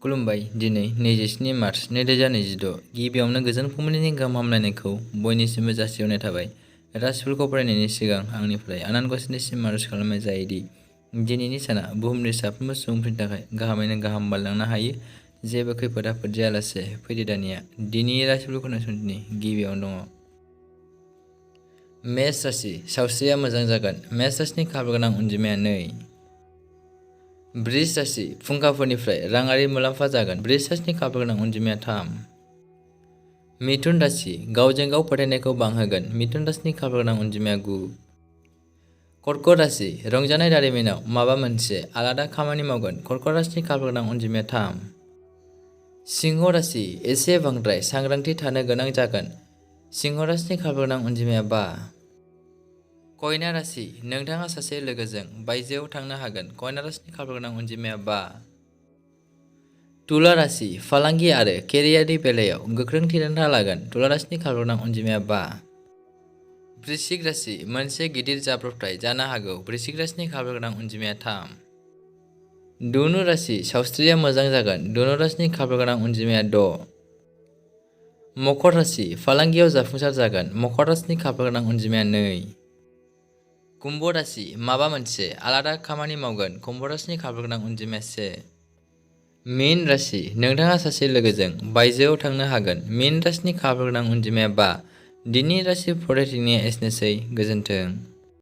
खुलुमबाय। दिनै 27 मार्च 2026 गिबियावनो गोजोन फुंबिलिनि गाहाम हामलायनायखौ बयनिसिमबो जासिहरनाय थाबाय। राशिफोरखौ फरायनायनि सिगां आंनिफ्राय आनान गसाइनिसिम आरज खालामनाय जायोदि दिनैनि साना बुहुमनि साफ्रोमबो सुबुंफोरनि थाखाय गाहामैनो गाहाम बारलांनो हायो। जेबो खैफोद आफोद जायालासे फैदो दानिया दिनैनि राशिफोरखौ खोनासंदिनि गिबियावनो दङ। मेष राशि, सावस्रिया मोजां जागोन। मेष राशिनि खाफाल गोनां अनजिमाया 2। बृष राशि, फुंखाफोरनिफ्राय राङारि मुलाम्फा जागोन। बृष राशिनि खाफाल गोनां अनजिमाया 3। मिथुन राशि, गावजों गाव फोथायनायखौ बांहोगोन। मिथुन राशिनि खाफाल गोनां अनजिमाया 9। कर्कट राशि, रंजानाय दारिमिनाव माबा मोनसे आलादा खामानि मावगोन। कर्कट राशिनि खाफाल गोनां अनजिमाया 3। सिंह राशि, एसे बांद्राय सांग्रांथि थानो गोनां जागोन। सिंह राशिनि खाफाल गोनां अनजिमाया 5। कन्या राशि, नोंथाङा सासे लोगोजों बायजोआव थांनो हागोन। कन्या राशिनि खाफाल गोनां अनजिमाया 5। तुला राशि, फालांगि आरो केरियारनि बेलायाव गोख्रों थिरांथा लागोन। तुला राशिनि खाफाल गोनां अनजिमाया 5। वृश्चिक राशि, मोनसे गिदिर जाब्रबथाय जानो हागौ। वृश्चिक राशिनि खाफाल गोनां अनजिमाया 3। धनु राशि, सावस्रिया मोजां जागोन। धनु राशिनि खाफाल गोनां अनजिमाया 6। मकर राशि, फालांगियाव जाफुंसार जागोन। मकर राशिनि खाफाल गोनां अनजिमाया 2। कुम्भ राशि, माबा मोनसे आलादा खामानि मावगोन। कुम्भ राशिनि खाफाल गोनां अनजिमाया 1। मीन राशि, नोंथाङा सासे लोगोजों बायजोआव थांनो हागोन। मीन राशिनि खाफाल गोनां अनजिमाया 5। दिनैनि राशि फरायथिंनाया एसेनोसै। गोजोन्थों।